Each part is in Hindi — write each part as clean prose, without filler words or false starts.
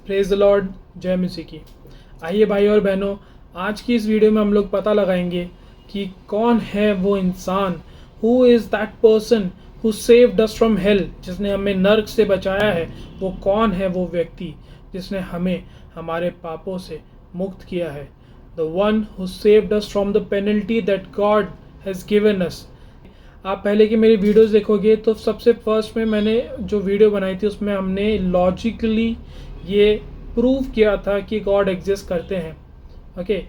प्रेज द लॉर्ड, जय मसीह की। आइए भाई और बहनों, आज की इस वीडियो में हम लोग पता लगाएंगे कि कौन है वो इंसान, who is that person who saved us from hello, जिसने हमें नर्क से बचाया है। वो कौन है वो व्यक्ति जिसने हमें हमारे पापों से मुक्त किया है। The one who saved us from the penalty that God has given us. आप पहले की मेरी वीडियोस देखोगे तो सबसे फर्स्ट में मैंने जो वीडियो बनाई थी उसमें हमने लॉजिकली ये प्रूव किया था कि गॉड एग्जिस्ट करते हैं। ओके,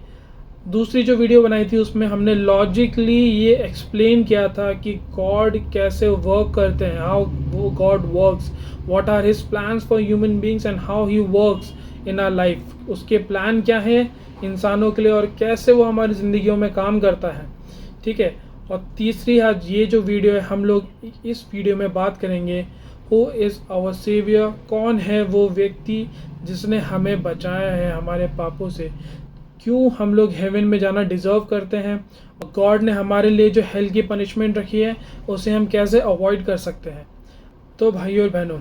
दूसरी जो वीडियो बनाई थी उसमें हमने लॉजिकली ये एक्सप्लेन किया था कि गॉड कैसे वर्क करते हैं, हाउ वो God works, what are his plans for human beings and how he works in our life. उसके प्लान क्या है इंसानों के लिए और कैसे वो हमारी ज़िंदगियों में काम करता है। ठीक है, और तीसरी आज ये जो वीडियो है हम लोग इस वीडियो में बात करेंगे हु इज़ आवर सेवियर, कौन है वो व्यक्ति जिसने हमें बचाया है हमारे पापों से, क्यों हम लोग हेवन में जाना डिज़र्व करते हैं और गॉड ने हमारे लिए जो हेल की पनिशमेंट रखी है उसे हम कैसे अवॉइड कर सकते हैं। तो भाई और बहनों,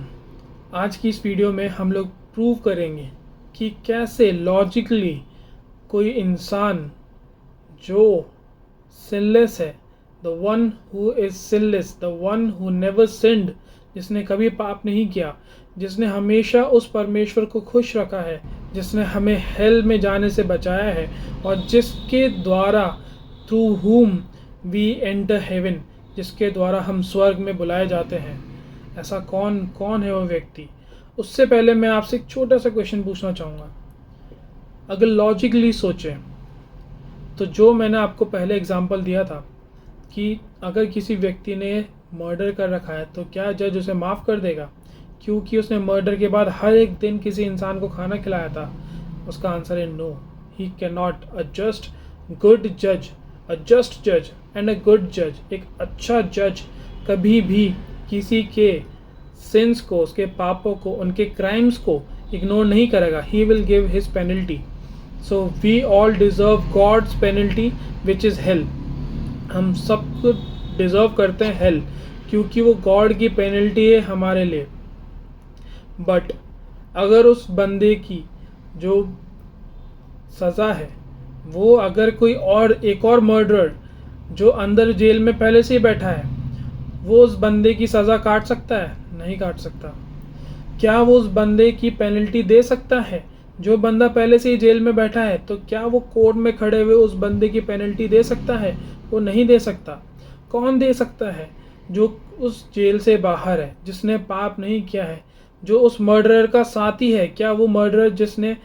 आज की इस वीडियो में हम लोग प्रूव करेंगे कि कैसे लॉजिकली कोई इंसान जो सिनलेस है, the one who is sinless, the one who never sinned, जिसने कभी पाप नहीं किया, जिसने हमेशा उस परमेश्वर को खुश रखा है, जिसने हमें हेल में जाने से बचाया है और जिसके द्वारा through whom we enter haven, जिसके द्वारा हम स्वर्ग में बुलाए जाते हैं। ऐसा कौन है वो व्यक्ति। उससे पहले मैं आपसे एक छोटा सा क्वेश्चन पूछना चाहूँगा। अगर लॉजिकली सोचें तो जो मैंने आपको पहले एग्जांपल दिया था कि अगर किसी व्यक्ति ने मर्डर कर रखा है तो क्या जज उसे माफ़ कर देगा क्योंकि उसने मर्डर के बाद हर एक दिन किसी इंसान को खाना खिलाया था। उसका आंसर है no, he can not. A just जज एंड अ गुड जज, एक अच्छा जज कभी भी किसी के सिंस को, उसके पापों को, उनके क्राइम्स को इग्नोर नहीं करेगा। He will give his penalty. So we all deserve God's penalty which is hell. हम सब कुछ डिज़र्व करते हैं हेल क्योंकि वो गॉड की पेनल्टी है हमारे लिए। बट अगर उस बंदे की जो सज़ा है वो अगर कोई और एक और मर्डरर जो अंदर जेल में पहले से ही बैठा है, वो उस बंदे की सज़ा काट सकता है? नहीं काट सकता। क्या वो उस बंदे की पेनल्टी दे सकता है? जो बंदा पहले से ही जेल में बैठा है तो क्या वो कोर्ट में खड़े हुए उस बंदे की पेनल्टी दे सकता है? वो नहीं दे सकता। कौन दे सकता है? जो उस जेल से बाहर है, जिसने पाप नहीं किया है, जो उस मर्डरर का साथी है। क्या वो मर्डरर जिसने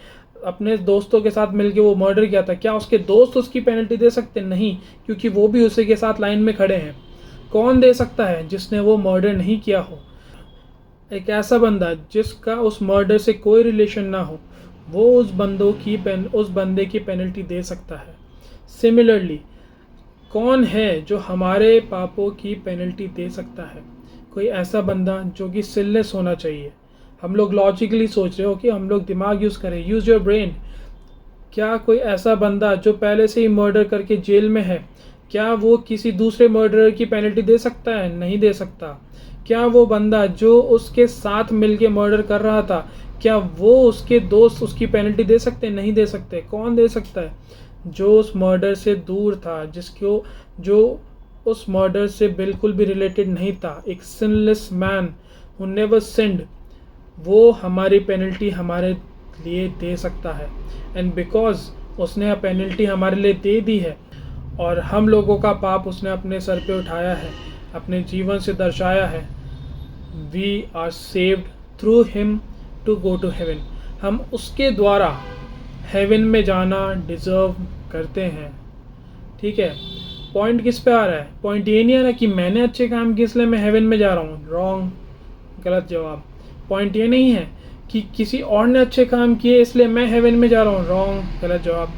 अपने दोस्तों के साथ मिलकर वो मर्डर किया था, क्या उसके दोस्त उसकी पेनल्टी दे सकते? नहीं, क्योंकि वो भी उसी के साथ लाइन में खड़े हैं। कौन दे सकता है? जिसने वो मर्डर नहीं किया हो, एक ऐसा बंदा जिसका उस मर्डर से कोई रिलेशन ना हो, वो उस बंदे की पेनल्टी दे सकता है। सिमिलरली कौन है जो हमारे पापों की पेनल्टी दे सकता है? कोई ऐसा बंदा जो कि सिनलेस होना चाहिए। हम लोग लॉजिकली सोच रहे हो कि हम लोग दिमाग यूज़ करें, यूज़ योर ब्रेन। क्या कोई ऐसा बंदा जो पहले से ही मर्डर करके जेल में है, क्या वो किसी दूसरे मर्डरर की पेनल्टी दे सकता है? नहीं दे सकता। क्या वो बंदा जो उसके साथ मिलके मर्डर कर रहा था, क्या वो उसके दोस्त उसकी पेनल्टी दे सकते? नहीं दे सकते। कौन दे सकता है? जो उस मर्डर से दूर था, जो उस मर्डर से बिल्कुल भी रिलेटेड नहीं था, एक सिनलेस मैन हु नेवर सिंड, वो हमारी पेनल्टी हमारे लिए दे सकता है। एंड बिकॉज उसने पेनल्टी हमारे लिए दे दी है और हम लोगों का पाप उसने अपने सर पे उठाया है, अपने जीवन से दर्शाया है, we are saved through him to go to heaven. हम उसके द्वारा हेवन में जाना डिज़र्व करते हैं। ठीक है, पॉइंट किस पे आ रहा है? पॉइंट ये नहीं आ रहा कि मैंने अच्छे काम किए इसलिए मैं हेवन में जा रहा हूँ। रॉन्ग, गलत जवाब। पॉइंट ये नहीं है कि किसी और ने अच्छे काम किए इसलिए मैं हेवन में जा रहा हूँ। रॉन्ग, गलत जवाब।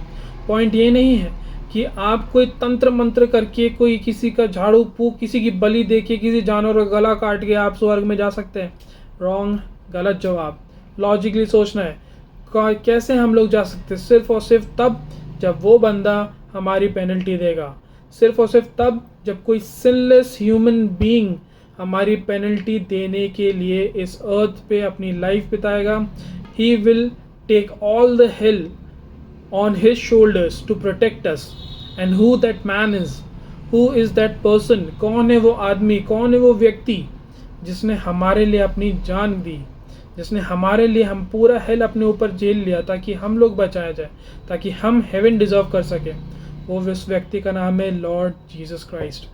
पॉइंट ये नहीं है कि आप कोई तंत्र मंत्र करके, कोई किसी का झाड़ू फूक, किसी की बलि दे के, किसी जानवर का गला काट के आप स्वर्ग में जा सकते हैं। रॉन्ग, गलत जवाब। लॉजिकली सोचना है कैसे हम लोग जा सकते हैं? सिर्फ और सिर्फ तब जब वो बंदा हमारी पेनल्टी देगा। सिर्फ और सिर्फ तब जब कोई सिनलेस ह्यूमन बीइंग हमारी पेनल्टी देने के लिए इस अर्थ पे अपनी लाइफ बिताएगा। He will take all the hell on his shoulders to protect us. And who that man is? Who is that person? कौन है वो आदमी, कौन है वो व्यक्ति जिसने हमारे लिए अपनी जान दी, जिसने हमारे लिए हम पूरा हेल अपने ऊपर झेल लिया ताकि हम लोग बचाया जाए, ताकि हम हेवन डिजर्व कर सके। वो उस व्यक्ति का नाम है lord Jesus Christ.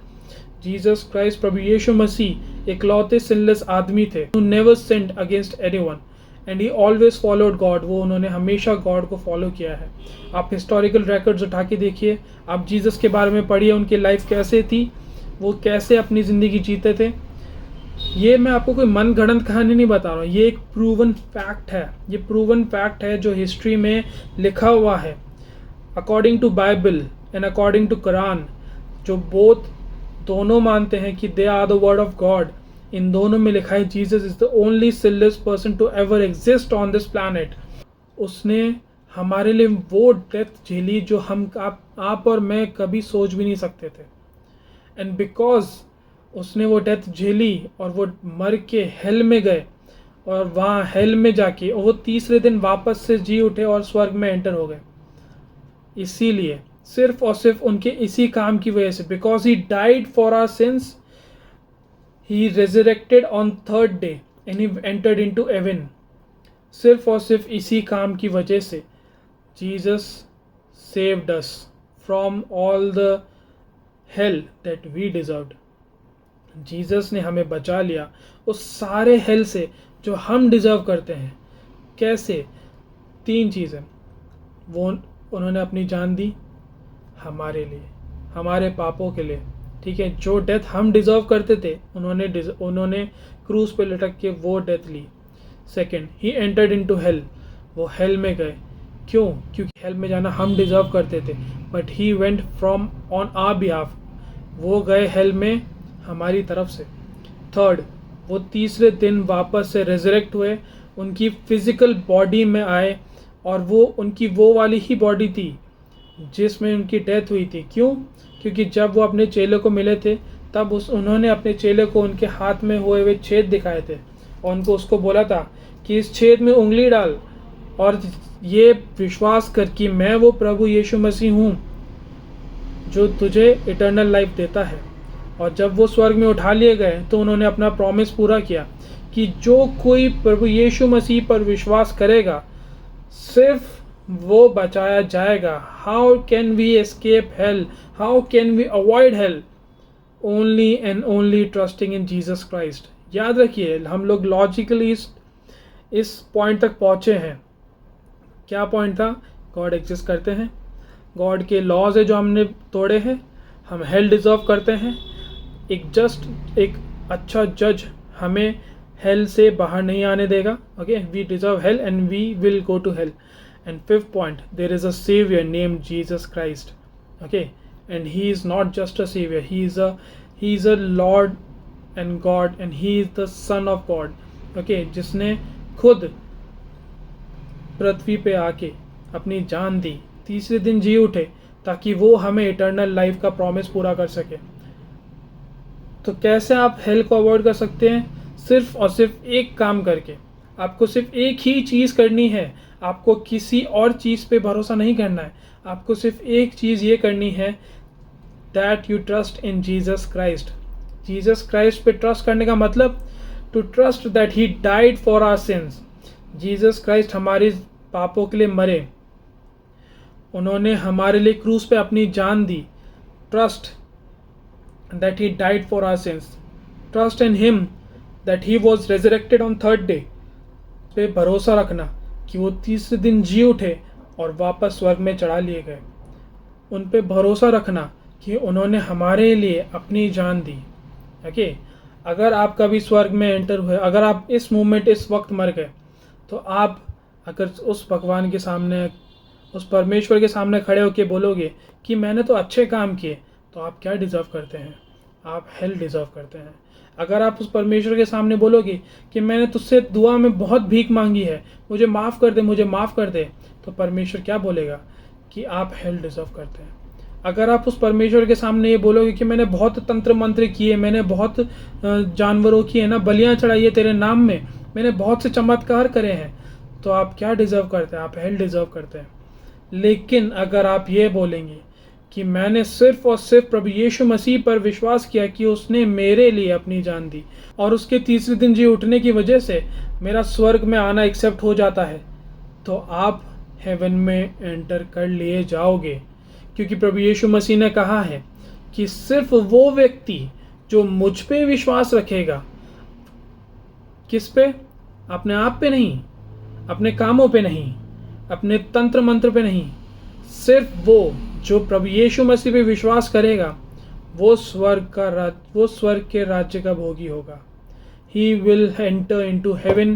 Jesus Christ प्रभु यीशु मसीह इकलौते सिनलेस आदमी थे, who never sinned against anyone and he always followed God। वो उन्होंने हमेशा गॉड को फॉलो किया है। आप हिस्टोरिकल रिकॉर्ड्स उठा के देखिए, आप जीसस के बारे में पढ़िए, उनकी लाइफ कैसे थी, वो कैसे अपनी ज़िंदगी जीते थे। ये मैं आपको कोई मन गढ़ंत कहानी नहीं बता रहा हूँ, ये एक प्रूवन फैक्ट है। ये प्रूवन फैक्ट है जो हिस्ट्री में लिखा हुआ है according to Bible and according to Quran, जो दोनों मानते हैं कि they are the word of God. इन दोनों में लिखा है Jesus is the only sinless person to ever exist on this planet. उसने हमारे लिए वो डेथ झेली जो हम आप और मैं कभी सोच भी नहीं सकते थे। एंड बिकॉज उसने वो डेथ झेली और वो मर के हेल में गए और वहाँ हेल में जाके वो तीसरे दिन वापस से जी उठे और स्वर्ग में एंटर हो गए। इसीलिए सिर्फ और सिर्फ उनके इसी काम की वजह से, because he died for our sins, he resurrected on third day and he entered into heaven. सिर्फ और सिर्फ इसी काम की वजह से Jesus saved us from all the hell that we deserved. Jesus ने हमें बचा लिया उस सारे हेल से जो हम डिजर्व करते हैं। कैसे? 3 चीज़ें। वो उन्होंने अपनी जान दी हमारे लिए, हमारे पापों के लिए, ठीक है। जो डेथ हम डिजर्व करते थे उन्होंने क्रूज पे लटक के वो डेथ ली। Second, he entered into hell, वो हेल में गए। क्यों? क्योंकि हेल में जाना हम डिजर्व करते थे, but he went from on our behalf, वो गए हेल में हमारी तरफ से। थर्ड, वो तीसरे दिन वापस से रेजरेक्ट हुए, उनकी फिजिकल बॉडी में आए और वो उनकी वो वाली ही बॉडी थी जिसमें उनकी डेथ हुई थी। क्यों? क्योंकि जब वो अपने चेले को मिले थे तब उन्होंने अपने चेले को उनके हाथ में हुए हुए छेद दिखाए थे और उनको उसको बोला था कि इस छेद में उंगली डाल और ये विश्वास कर कि मैं वो प्रभु यीशु मसीह हूँ जो तुझे इटर्नल लाइफ देता है। और जब वो स्वर्ग में उठा लिए गए तो उन्होंने अपना प्रॉमिस पूरा किया कि जो कोई प्रभु यीशु मसीह पर विश्वास करेगा सिर्फ वो बचाया जाएगा। How can we escape hell? How can we avoid hell? Only and only trusting in Jesus Christ. याद रखिए, हम लोग लॉजिकली इस पॉइंट तक पहुँचे हैं। क्या पॉइंट था? गॉड एग्जिस्ट करते हैं, गॉड के लॉज है जो हमने तोड़े हैं, हम हेल डिजर्व करते हैं, एक अच्छा जज हमें हेल से बाहर नहीं आने देगा। Okay, we deserve hell and we will go to hell. And fifth point, there is a saviour named Jesus Christ. Okay, and he is not just a saviour, he is a lord and God and he is the son of God. Okay, जिसने खुद पृथ्वी पे आके अपनी जान दी, तीसरे दिन जी उठे ताकि वो हमें इटर्नल लाइफ का प्रॉमिस पूरा कर सके। तो कैसे आप हेल को अवॉइड कर सकते हैं? सिर्फ और सिर्फ एक काम करके। आपको सिर्फ एक ही चीज़ करनी है, आपको किसी और चीज़ पे भरोसा नहीं करना है। आपको सिर्फ एक चीज़ ये करनी है, that you trust in Jesus Christ. Jesus Christ पे ट्रस्ट करने का मतलब to trust that he died for our sins. Jesus Christ हमारे पापों के लिए मरे, उन्होंने हमारे लिए क्रूस पे अपनी जान दी। Trust that he died for our sins. Trust in him that he was resurrected on third day. पे भरोसा रखना कि वो तीसरे दिन जी उठे और वापस स्वर्ग में चढ़ा लिए गए। उन पे भरोसा रखना कि उन्होंने हमारे लिए अपनी जान दी। ओके, अगर आप कभी स्वर्ग में एंटर हुए, अगर आप इस मोमेंट इस वक्त मर गए, तो आप अगर उस भगवान के सामने, उस परमेश्वर के सामने खड़े होकर बोलोगे कि मैंने तो अच्छे काम किए, तो आप क्या डिज़र्व करते हैं? आप हेल डिज़र्व करते हैं। अगर आप उस परमेश्वर के सामने बोलोगे कि मैंने तुझसे दुआ में बहुत भीख मांगी है, मुझे माफ़ कर दे, मुझे माफ़ कर दे, तो परमेश्वर क्या बोलेगा? कि आप हेल डिज़र्व करते हैं। अगर आप उस परमेश्वर के सामने ये बोलोगे कि मैंने बहुत तंत्र मंत्र किए, मैंने बहुत जानवरों की है ना बलियाँ चढ़ाई है तेरे नाम में, मैंने बहुत से चमत्कार करे हैं, तो आप क्या डिज़र्व करते हैं? आप हेल डिज़र्व करते हैं। लेकिन अगर आप ये बोलेंगे कि मैंने सिर्फ और सिर्फ प्रभु यीशु मसीह पर विश्वास किया कि उसने मेरे लिए अपनी जान दी और उसके तीसरे दिन जी उठने की वजह से मेरा स्वर्ग में आना एक्सेप्ट हो जाता है, तो आप हेवन में एंटर कर लिए जाओगे। क्योंकि प्रभु यीशु मसीह ने कहा है कि सिर्फ वो व्यक्ति जो मुझ पे विश्वास रखेगा, किस पे? अपने आप पे नहीं, अपने कामों पे नहीं, अपने तंत्र मंत्र पे नहीं, सिर्फ वो जो प्रभु यीशु मसीह पे विश्वास करेगा वो स्वर्ग के राज्य का भोगी होगा। He will enter into heaven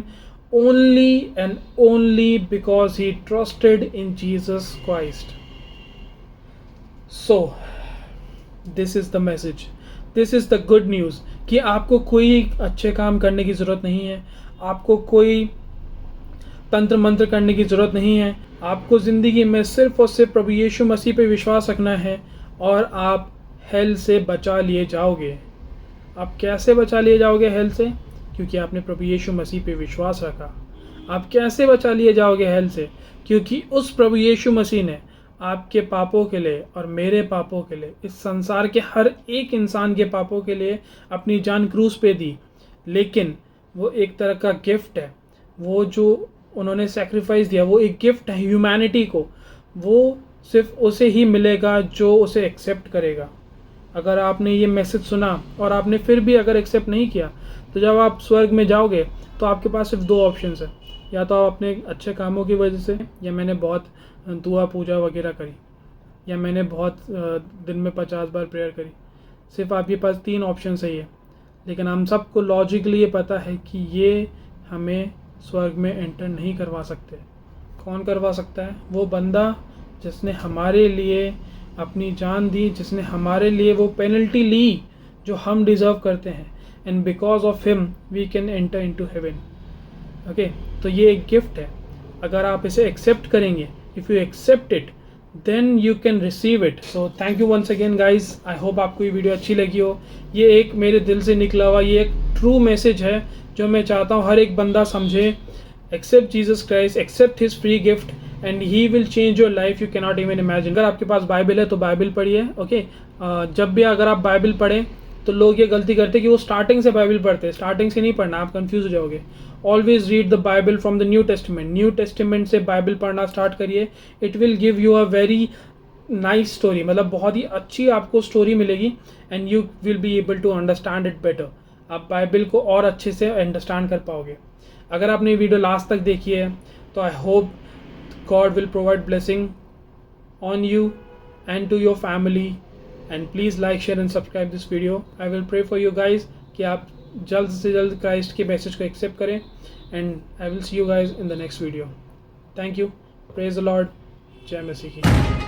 only and only because he trusted in Jesus Christ. So, this is the message. This is the good news कि आपको कोई अच्छे काम करने की ज़रूरत नहीं है, आपको कोई तंत्र मंत्र करने की ज़रूरत नहीं है। आपको ज़िंदगी में सिर्फ और सिर्फ प्रभु यीशु मसीह पे विश्वास रखना है और आप हेल से बचा लिए जाओगे। आप कैसे बचा लिए जाओगे हेल से? क्योंकि आपने प्रभु यीशु मसीह पे विश्वास रखा। आप कैसे बचा लिए जाओगे हेल से? क्योंकि उस प्रभु यीशु मसीह ने आपके पापों के लिए और मेरे पापों के लिए, इस संसार के हर एक इंसान के पापों के लिए अपनी जान क्रूस पे दी। लेकिन वो एक तरह का गिफ्ट है, वो जो उन्होंने सेक्रीफाइस दिया वो एक गिफ्ट है ह्यूमैनिटी को। वो सिर्फ उसे ही मिलेगा जो उसे एक्सेप्ट करेगा। अगर आपने ये मैसेज सुना और आपने फिर भी अगर एक्सेप्ट नहीं किया, तो जब आप स्वर्ग में जाओगे तो आपके पास सिर्फ दो ऑप्शंस है। या तो आप अपने अच्छे कामों की वजह से, या मैंने बहुत दुआ पूजा वगैरह करी, या मैंने बहुत दिन में 50 बार प्रेयर करी। सिर्फ आपके पास 3 ऑप्शन सही है। लेकिन हम सबको लॉजिकली ये पता है कि ये हमें स्वर्ग में एंटर नहीं करवा सकते। कौन करवा सकता है? वो बंदा जिसने हमारे लिए अपनी जान दी, जिसने हमारे लिए वो पेनल्टी ली जो हम डिज़र्व करते हैं। And because of him we can enter into heaven. Okay, तो ये एक गिफ्ट है। अगर आप इसे एक्सेप्ट करेंगे, if you accept it, then you can receive it. So thank you once again guys. I hope आपको ये वीडियो अच्छी लगी हो। ये एक मेरे दिल से निकला हुआ ये एक ट्रू मैसेज है जो मैं चाहता हूँ हर एक बंदा समझे। Accept Jesus Christ, accept his free gift and he will change your life you cannot even imagine. अगर आपके पास बाइबल है तो बाइबल पढ़िए। ओके, जब भी अगर आप बाइबल पढ़ें तो लोग ये गलती करते हैं कि वो स्टार्टिंग से बाइबल पढ़ते हैं। स्टार्टिंग से नहीं पढ़ना, आप कंफ्यूज हो जाओगे। Always read the Bible from the New Testament. New Testament से बाइबल पढ़ना स्टार्ट करिए। It will give you a very nice story, मतलब बहुत ही अच्छी आपको स्टोरी मिलेगी and you will be able to understand it better. आप बाइबल को और अच्छे से अंडरस्टैंड कर पाओगे। अगर आपने ये वीडियो लास्ट तक देखी है तो I hope God will provide blessing on you and to your family. And please like, share and subscribe this video. I will pray for you guys कि आप जल्द से जल्द क्राइस्ट के मैसेज को एक्सेप्ट करें। And I will see you guys in the next video. Thank you. Praise the Lord. जय मसीह की।